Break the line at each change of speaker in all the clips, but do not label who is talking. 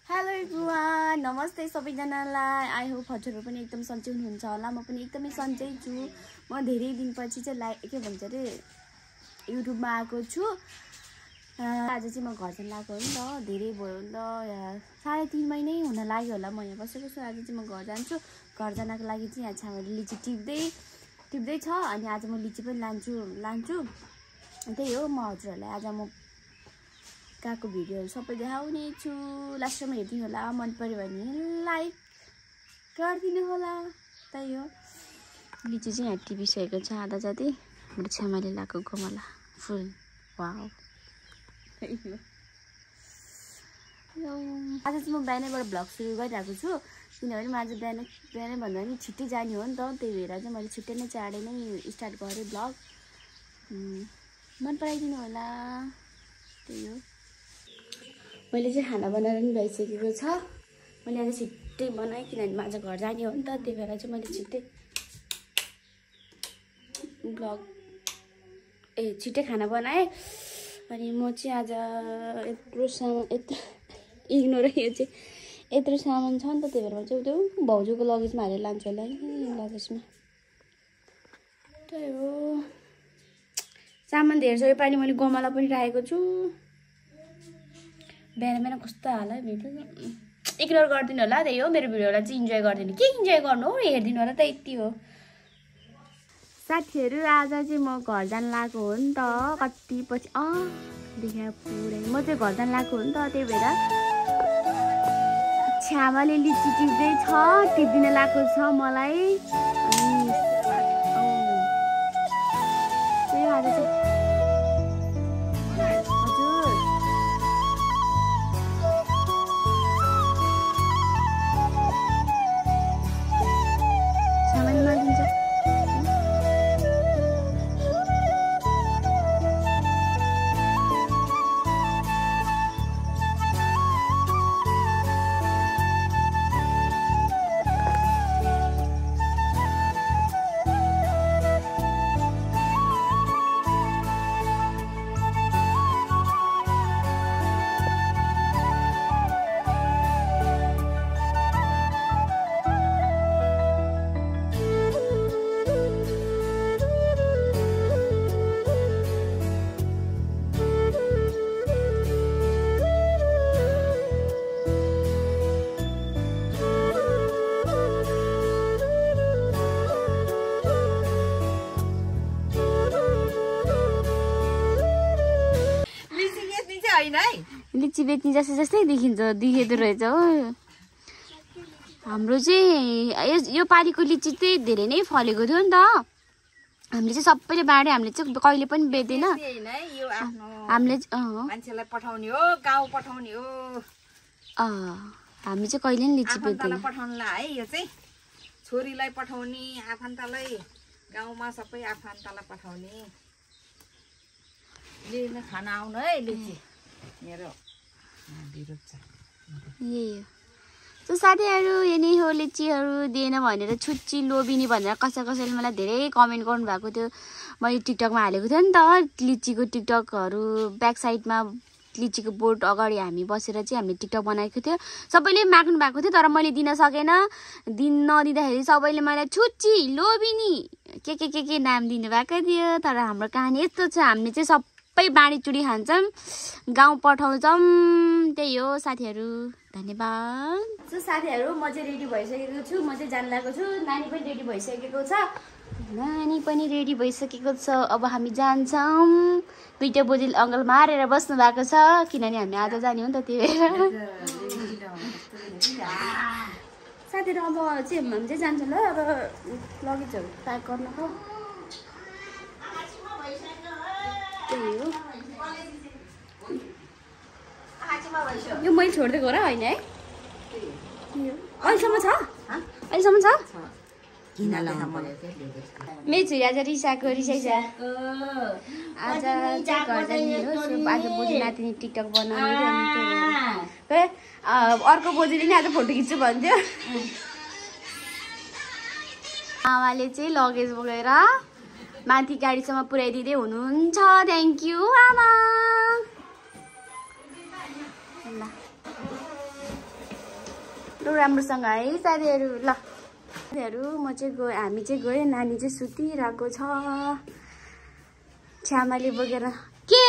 Hello everyone, नमस्ते सबैजनालाई। I hope हजुरहरू पनि एकदम सन्चै हुनुहुन्छ होला। म पनि एकदमै सन्चै छु। म धेरै दिनपछि चाहिँ के भन्छ अरे युट्युबमा आएको छु। आज चाहिँ म घर जान लागेको हो नि त, धेरै भयो नि त, 3.5 महिनै हुन लाग्यो होला म यहाँ बसेको छु। आज चाहिँ म घर जान्छु। घर जानको लागि चाहिँ यहाँ छामाले लिची टिप्दै छ। अनि आज म लिची पनि लान्छु। त्यही हो, म हजुरहरूलाई आज म गएको भिडियोहरू सबै देखाउने छु। लास्टमा हेरिदिनु होला। मन पर्यो भने लाइक गरिदिनु होला। त्यही हो, लिची चाहिँ यहाँ टिपिसकेको छ आधा जति। हाम्रो छ्यामाले लगाएको गमला फुल। वाउ, आज चाहिँ म बिहानैबाट भ्लग सुरु गरिरहेको छु, किनभने म आज बिहानै भन्दा पनि छिट्टै जाने हो नि त। त्यही भएर चाहिँ मैले छिट्टै नै चाँडै नै स्टार्ट गरेँ भ्लग। मन पराइदिनु होला। त्यही हो, मैले चाहिँ खाना बनाएर पनि भइसकेको छ। मैले आज छिट्टै बनाएँ, किनभने म आज घर जाने हो नि त। त्यही भएर चाहिँ मैले छिट्टै खाना बनाएँ। अनि म चाहिँ आज यत्रो सामान छ नि त। त्यही भएर चाहिँ त्यो भाउजूको लगेजमा हालेर लान्छु होला नि, लगेजमा। त्यही हो, सामान धेरै छ। योपालि मैले गमला पनि राखेको छु। बिहान कस्तो हाल है भिडियो, इग्नोर गरिदिनु होला। त्यही हो, मेरो भिडियोलाई चाहिँ इन्जोय गरिदिनु। के इन्जोय गर्नु हो, हेरिदिनु होला त, यति हो। साथीहरू, आज चाहिँ म घर जान लागेको हो नि त। कति पछि देखा पुरै म चाहिँ घर जान लागेको हो नि त। त्यही भएर छ्यामाले लिची टिप्दिन लागेको छ मलाई। त्यही आज चाहिँ लिची बेच्ने जस्तै देखिँदो रहेछ हो। हाम्रो चाहिँ यो पालिको लिची चाहिँ धेरै नै फलेको थियो नि त। हामीले चाहिँ सबैले बाँड्यो। हामीले चाहिँ कहिले पनि बेच्दैन। हामीले
मान्छेलाई पठाउने हो, गाउँ पठाउने हो।
हामी चाहिँ कहिले पनि लिची बेच्दैन।
पठाउनलाई है, यो चाहिँ छोरीलाई पठाउने, आफन्तलाई गाउँमा सबै आफन्तलाई पठाउने। लिन खाना आउनु है लिची मेरो विरोध छ।
यही हो। सो साथीहरू, यो नै हो, लिचीहरू दिएन भनेर छुच्ची लोबिनी भनेर कसैले मलाई धेरै कमेन्ट गर्नु भएको थियो। मैले टिकटकमा हालेको थिएँ नि त, लिचीको टिकटकहरू। ब्याक साइडमा लिचीको बोर्ड अगाडि हामी बसेर चाहिँ हामीले टिकटक बनाएको थियो। सबैले माग्नु भएको थियो, तर मैले दिन सकेन। नदिँदाखेरि सबैले मलाई छुच्ची लोबिनी के नाम दिनुभएको थियो। तर हाम्रो कहानी यस्तो छ, हामीले चाहिँ सबै बाँडीचुडी खान्छौँ, गाउँ पठाउँछौँ। त्यही हो साथीहरू, धन्यवाद। सो साथीहरू, म चाहिँ रेडी भइसकेको छु। म चाहिँ जान लागेको छु। नानी पनि रेडी भइसकेको छ। अब हामी जान्छौँ। भिडियो बोजिल अङ्कल मारेर बस्नु भएको छ, किनभने हामी आज जाने हो नि त। त्यही भएर साथीहरू, अब चाहिँ हामी चाहिँ जान्छौँ ल। अब लगेजहरू प्याक गर्नको। त्यही हो, यो मैले छोडिदिएको र होइन है। अहिलेसम्म छ। मेछु आज रिसाइछ। आज घर जाने हो। आज बोजू नातिनी टिकटक बनाउने। अर्को बोजूले नि आज फोटो खिच्छु भन्थ्यो। आमाले चाहिँ लगेज बोकेर माथि गाडीसम्म पुर्याइदिँदै हुनुहुन्छ। थ्याङ्क यू आमा। ल लु राम्रोसँग है साथीहरू। ल साथीहरू म चाहिँ गएँ, हामी चाहिँ गएँ, नानी चाहिँ सुतिरहेको छ, छ्यामाले बोकेर। के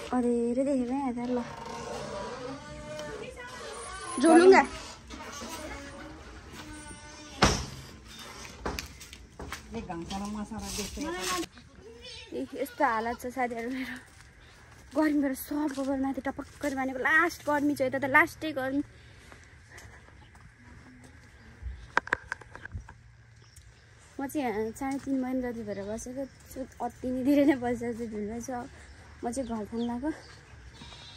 अरे रे देखेको यहाँ त। ल जोलुङ्गा यस्तो हालत छ साथीहरू मेरो। गर्मीबाट सब गोबर माथि टपक्क मानेको लास्ट गर्मी छ, यता त लास्टै गर्मी। म चाहिँ 3.5 महिना जति भएर बसेको छु, अति नै धेरै नै बसिरहेको छु, भिडमै छ। म चाहिँ घर खान लाग्यो,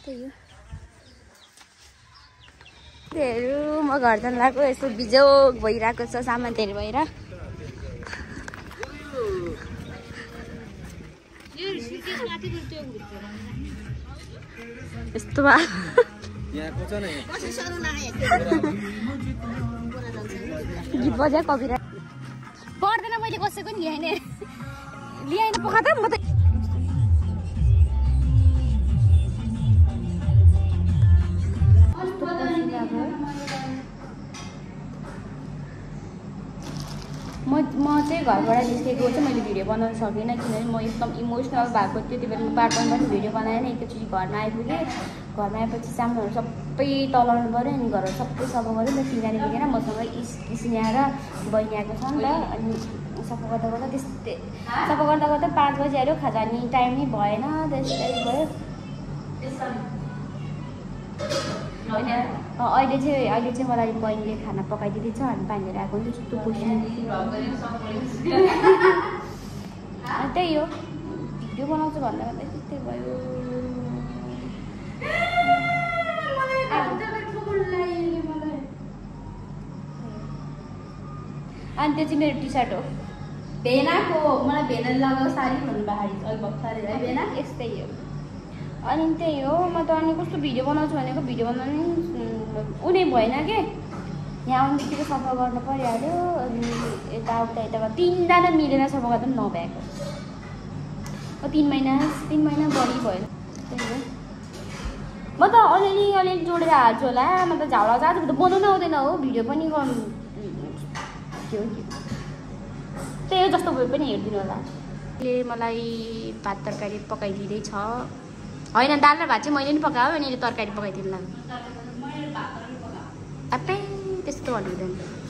त्यही हो। त्यहीहरू म घर जान लाग्यो, यस्तो बिजोग भइरहेको छ सामानहरू भएर। यस्तो भयो गीत बजा कविरा पर्दैन। मैले कसैको नि ल्याएन पखा त म त। म चाहिँ घरबाट निस्केको चाहिँ मैले भिडियो बनाउन सकिनँ, किनभने म एकदम इमोसनल भएको थियो। त्यही भएर म बाटोमा पनि भिडियो बनाएन। एकैचोटि घरमा आइपुगेँ, घरमा आएपछि सामानहरू सबै तलाउनु पऱ्यो, अनि घरहरू सबै सफा गऱ्यो। अन्त सिङ्गानी पुगेर मसँग स्नेहा र बहिनी आएको छ नि त। अनि सफा गर्दा गर्दा त्यस्तै सफा गर्दा गर्दा 5 बजी आयो, खाजा नि टाइम नै भएन, त्यस्तै भयो। अहिले चाहिँ मलाई बहिनीले खाना पकाइदिँदैछ, हामी पानीहरू आएको हुन्छ छुट्टो पुग्छ। त्यही हो, भिडियो बनाउँछु भन्दा भन्दा त्यस्तै भयो। अनि त्यो चाहिँ मेरो टी सर्ट हो, भेनाको। मलाई भेना लगाएको साडी भन्नुभएको भर्खरै है भेना, यस्तै हो। अनि त्यही हो, म त अनि कस्तो भिडियो बनाउँछु भनेको भिडियो बनाउनु उनी भएन के। यहाँ आउने बित्तिकै सफा गर्नु परिहाल्यो, अनि यताउता 3जना मिलेर सफा गर्दा पनि नभ्याएको। 3 महिना बढी भयो। त्यही हो, म त अलिअलि जोडेर हाल्छु होला। म त झाउला जाँच त बनाउनु आउँदैन हो, भिडियो पनि गर्नु के हो कि त्यही हो। जस्तो भए पनि हेरिदिनु होला। ले मलाई भात तरकारी पकाइदिँदैछ। होइन, दाल र भात चाहिँ मैले नि पकायो, अनि तरकारी पकाइदिनु लाग्यो। त्यस्तो भन्नु हुँदैन।